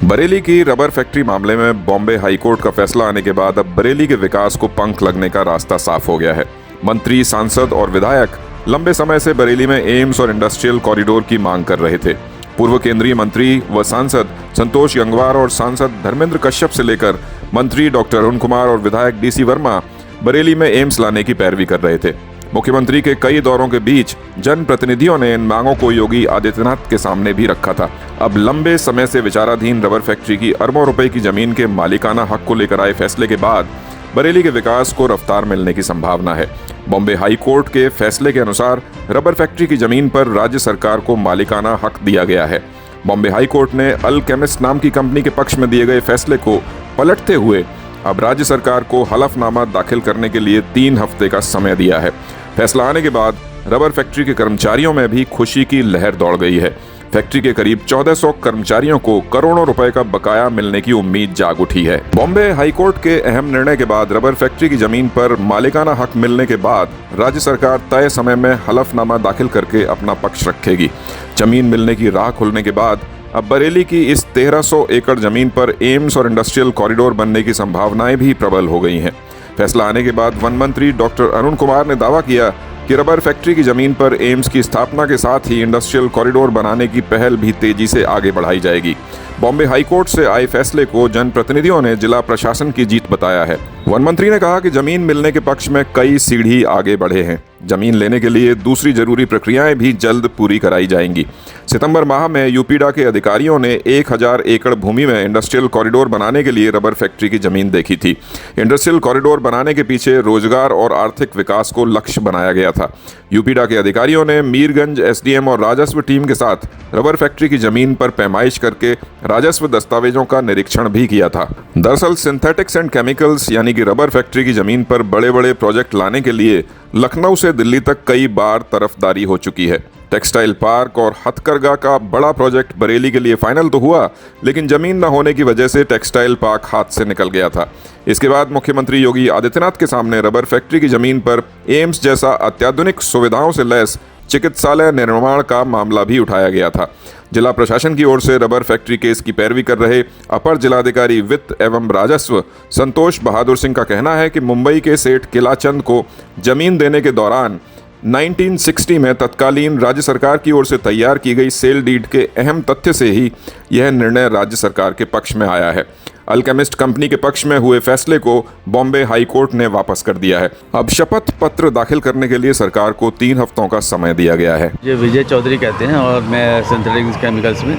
बरेली की rubber factory मामले में बॉम्बे हाईकोर्ट का फैसला आने के बाद अब बरेली के विकास को पंख लगने का रास्ता साफ हो गया है। मंत्री, सांसद और विधायक लंबे समय से बरेली में एम्स और इंडस्ट्रियल कॉरिडोर की मांग कर रहे थे। पूर्व केंद्रीय मंत्री व सांसद संतोष गंगवार और सांसद धर्मेंद्र कश्यप से लेकर मंत्री डॉक्टर अरुण कुमार और विधायक डीसी वर्मा बरेली में एम्स लाने की पैरवी कर रहे थे। मुख्यमंत्री के कई दौरों के बीच जनप्रतिनिधियों ने इन मांगों को योगी आदित्यनाथ के सामने भी रखा था। अब लंबे समय से विचाराधीन रबर फैक्ट्री की अरबों रुपए की जमीन के मालिकाना हक को लेकर आए फैसले के बाद बरेली के विकास को रफ्तार मिलने की संभावना है। बॉम्बे हाई कोर्ट के फैसले के अनुसार रबर फैक्ट्री की जमीन पर राज्य सरकार को मालिकाना हक दिया गया है। बॉम्बे हाई कोर्ट ने अल्केमिस्ट नाम की कंपनी के पक्ष में दिए गए फैसले को पलटते हुए अब राज्य सरकार को हलफनामा दाखिल करने के लिए 3 हफ्ते का समय दिया है। फैसला आने के बाद रबर फैक्ट्री के कर्मचारियों में भी खुशी की लहर दौड़ गई है। फैक्ट्री के करीब 1400 कर्मचारियों को करोड़ों रुपए का बकाया मिलने की उम्मीद जाग उठी है। बॉम्बे हाईकोर्ट के अहम निर्णय के बाद रबर फैक्ट्री की जमीन पर मालिकाना हक मिलने के बाद राज्य सरकार तय समय में हलफनामा दाखिल करके अपना पक्ष रखेगी। जमीन मिलने की राह खुलने के बाद अब बरेली की इस 1300 एकड़ जमीन पर एम्स और इंडस्ट्रियल कॉरिडोर बनने की संभावनाएं भी प्रबल हो गई हैं। फैसला आने के बाद वन मंत्री डॉक्टर अरुण कुमार ने दावा किया कि रबर फैक्ट्री की जमीन पर एम्स की स्थापना के साथ ही इंडस्ट्रियल कॉरिडोर बनाने की पहल भी तेजी से आगे बढ़ाई जाएगी। बॉम्बे हाईकोर्ट से आए फैसले को जनप्रतिनिधियों ने जिला प्रशासन की जीत बताया है। वन मंत्री ने कहा कि जमीन मिलने के पक्ष में कई सीढ़ी आगे बढ़े हैं। जमीन लेने के लिए दूसरी जरूरी प्रक्रियाएं भी जल्द पूरी कराई जाएंगी। सितंबर माह में यूपीडा के अधिकारियों ने 1000 एकड़ भूमि में इंडस्ट्रियल कॉरिडोर बनाने के लिए रबर फैक्ट्री की जमीन देखी थी। इंडस्ट्रियल कॉरिडोर बनाने के पीछे रोजगार और आर्थिक विकास को लक्ष्य बनाया गया था। यूपीडा के अधिकारियों ने मीरगंज एसडीएम और राजस्व टीम के साथ रबर फैक्ट्री की जमीन पर पैमाइश करके राजस्व दस्तावेजों का निरीक्षण भी किया था। दरअसल सिंथेटिक्स एंड केमिकल्स यानी कि रबर फैक्ट्री की जमीन पर बड़े बड़े प्रोजेक्ट लाने के लिए लखनऊ से दिल्ली तक कई बार तरफदारी हो चुकी है। टेक्सटाइल पार्क और हथकरघा का बड़ा प्रोजेक्ट बरेली के लिए फाइनल तो हुआ, लेकिन जमीन न होने की वजह से टेक्सटाइल पार्क हाथ से निकल गया था। इसके बाद मुख्यमंत्री योगी आदित्यनाथ के सामने रबर फैक्ट्री की जमीन पर एम्स जैसा अत्याधुनिक सुविधाओं से लैस चिकित्सालय निर्माण का मामला भी उठाया गया था। जिला प्रशासन की ओर से रबर फैक्ट्री केस की पैरवी कर रहे अपर जिलाधिकारी वित्त एवं राजस्व संतोष बहादुर सिंह का कहना है कि मुंबई के सेठ किलाचंद को जमीन देने के दौरान 1960 में तत्कालीन राज्य सरकार की ओर से तैयार की गई सेल डीड के अहम तथ्य से ही यह निर्णय राज्य सरकार के पक्ष में आया है। अल्केमिस्ट कंपनी के पक्ष में हुए फैसले को बॉम्बे हाई कोर्ट ने वापस कर दिया है। अब शपथ पत्र दाखिल करने के लिए सरकार को 3 हफ्तों का समय दिया गया है। ये विजय चौधरी कहते हैं और मैं सिंथेटिक केमिकल्स में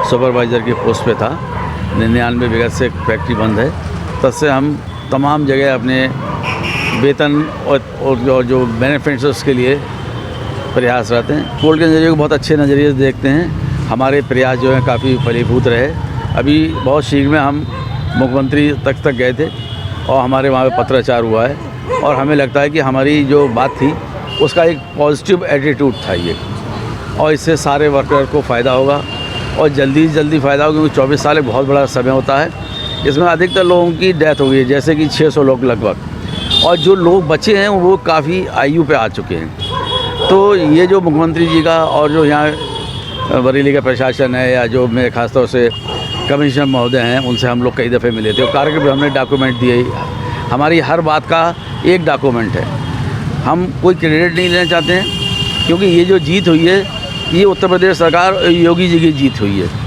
सुपरवाइज़र की पोस्ट पे था। 99 विगत से फैक्ट्री बंद है, तब से हम तमाम जगह अपने वेतन और जो बेनिफिट्स के लिए प्रयासरत हैं। कोर्ट के नज़रिए को बहुत अच्छे नज़रिए से देखते हैं। हमारे प्रयास जो हैं काफ़ी फलीभूत रहे। अभी बहुत शीघ्र में हम मुख्यमंत्री तक गए थे और हमारे वहाँ पे पत्राचार हुआ है और हमें लगता है कि हमारी जो बात थी उसका एक पॉजिटिव एटीट्यूड था ये, और इससे सारे वर्कर को फ़ायदा होगा और जल्दी से जल्दी फ़ायदा होगा, क्योंकि 24 साल एक बहुत बड़ा समय होता है। इसमें अधिकतर लोगों की डेथ हो गई है, जैसे कि 600 लोग लगभग, और जो लोग बचे हैं वो काफ़ी आयु पे आ चुके हैं। तो ये जो मुख्यमंत्री जी का और जो यहाँ बरेली का प्रशासन है या जो मेरे खास तौर से कमिश्नर महोदय हैं, उनसे हम लोग कई दफ़े मिले थे और कार्य भी हमने डॉक्यूमेंट दिए। हमारी हर बात का एक डॉक्यूमेंट है। हम कोई क्रेडिट नहीं लेना चाहते हैं, क्योंकि ये जो जीत हुई है ये उत्तर प्रदेश सरकार योगी जी की जीत हुई है।